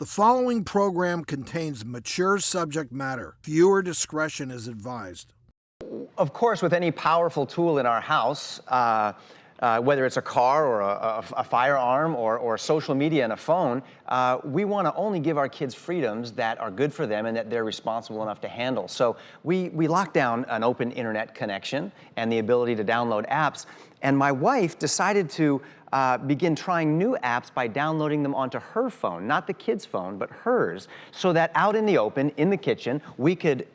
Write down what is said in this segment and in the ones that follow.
The following program contains mature subject matter. Viewer discretion is advised. Of course, with any powerful tool in our house, whether it's a car or a firearm or social media and a phone, we want to only give our kids freedoms that are good for them and that they're responsible enough to handle. So we lock down an open internet connection and the ability to download apps. And my wife decided to begin trying new apps by downloading them onto her phone, not the kid's phone, but hers, so that out in the open, in the kitchen, we could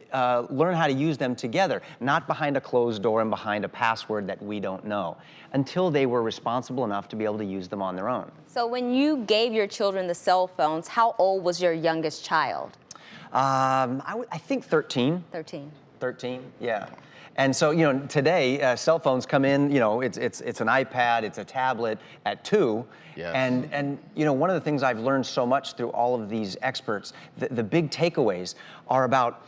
learn how to use them together, not behind a closed door and behind a password that we don't know, until they were responsible enough to be able to use them on their own. So when you gave your children the cell phones, how old was your youngest child? I think 13. 13. 13, yeah. And so, you know, today, cell phones come in, you know, it's an iPad, it's a tablet at 2. Yes. And you know, one of the things I've learned so much through all of these experts, the big takeaways are about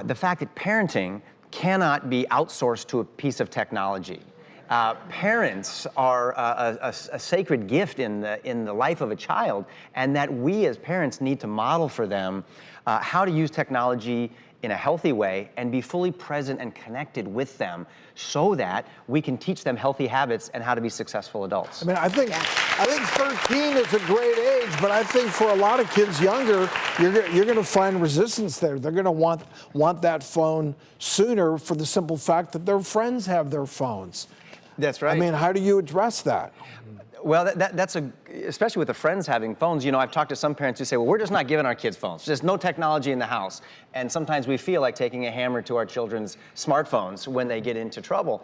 the fact that parenting cannot be outsourced to a piece of technology. Parents are a sacred gift in the life of a child, and that we as parents need to model for them how to use technology in a healthy way and be fully present and connected with them so that we can teach them healthy habits and how to be successful adults. I mean, I think 13 is a great age, but I think for a lot of kids younger, you're going to find resistance there. They're going to want that phone sooner for the simple fact that their friends have their phones. That's right. I mean, how do you address that? Well, that's especially with the friends having phones. You know, I've talked to some parents who say, well, we're just not giving our kids phones. There's no technology in the house. And sometimes we feel like taking a hammer to our children's smartphones when they get into trouble.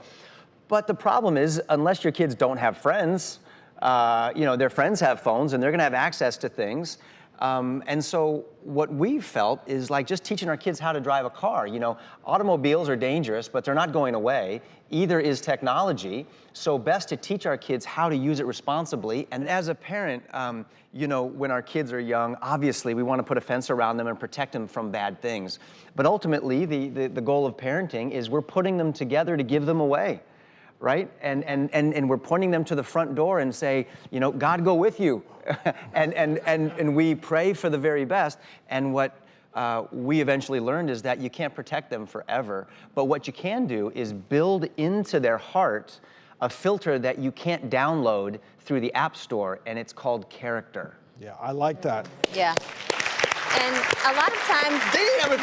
But the problem is, unless your kids don't have friends, you know, their friends have phones and they're going to have access to things. And so what we've felt is like just teaching our kids how to drive a car. You know, automobiles are dangerous, but they're not going away. Either is technology. So best to teach our kids how to use it responsibly. And as a parent, you know, when our kids are young, obviously we want to put a fence around them and protect them from bad things. But ultimately, the goal of parenting is we're putting them together to give them away. Right? And we're pointing them to the front door and say, you know, God go with you. and we pray for the very best. And what we eventually learned is that you can't protect them forever. But what you can do is build into their heart a filter that you can't download through the App Store, and it's called character. Yeah, I like that. Yeah. And a lot of times,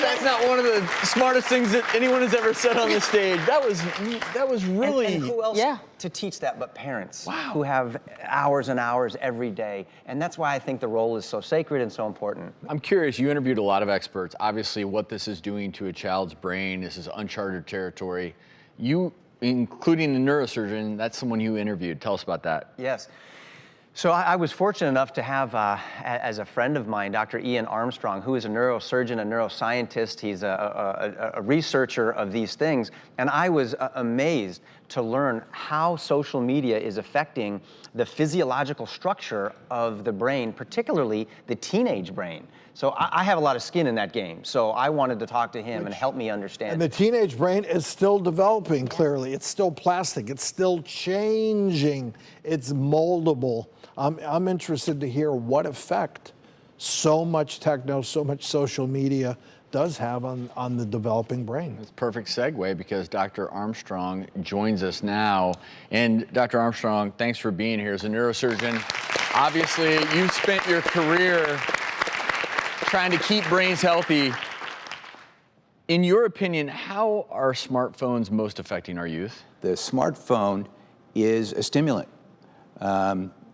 That's not one of the smartest things that anyone has ever said on the stage. That was really. And who else Yeah. to teach that but parents? Wow. Who have hours and hours every day. And that's why I think the role is so sacred and so important. I'm curious, you interviewed a lot of experts. Obviously, what this is doing to a child's brain, this is uncharted territory. You, including the neurosurgeon, that's someone you interviewed. Tell us about that. Yes. So I was fortunate enough to have, as a friend of mine, Dr. Ian Armstrong, who is a neurosurgeon, a neuroscientist. He's a researcher of these things. And I was amazed to learn how social media is affecting the physiological structure of the brain, particularly the teenage brain. So I have a lot of skin in that game. So I wanted to talk to him and help me understand. And the teenage brain is still developing, clearly. It's still plastic. It's still changing. It's moldable. I'm interested to hear what effect so much techno, so much social media does have on the developing brain. It's a perfect segue because Dr. Armstrong joins us now. And Dr. Armstrong, thanks for being here as a neurosurgeon. Obviously, you've spent your career trying to keep brains healthy. In your opinion, how are smartphones most affecting our youth? The smartphone is a stimulant.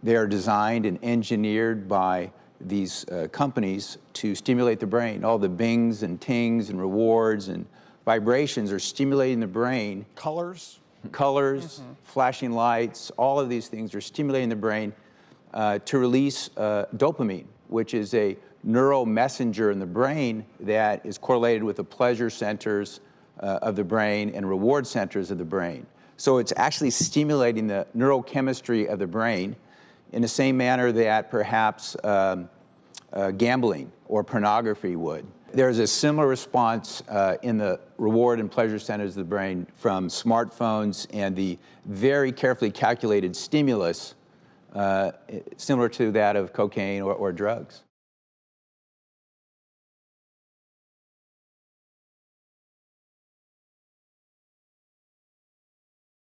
They are designed and engineered by these companies to stimulate the brain. All the bings and tings and rewards and vibrations are stimulating the brain. Colors? Colors, flashing lights, all of these things are stimulating the brain to release dopamine, which is a neuromessenger in the brain that is correlated with the pleasure centers of the brain and reward centers of the brain. So it's actually stimulating the neurochemistry of the brain in the same manner that perhaps gambling or pornography would. There's a similar response in the reward and pleasure centers of the brain from smartphones and the very carefully calculated stimulus similar to that of cocaine or drugs.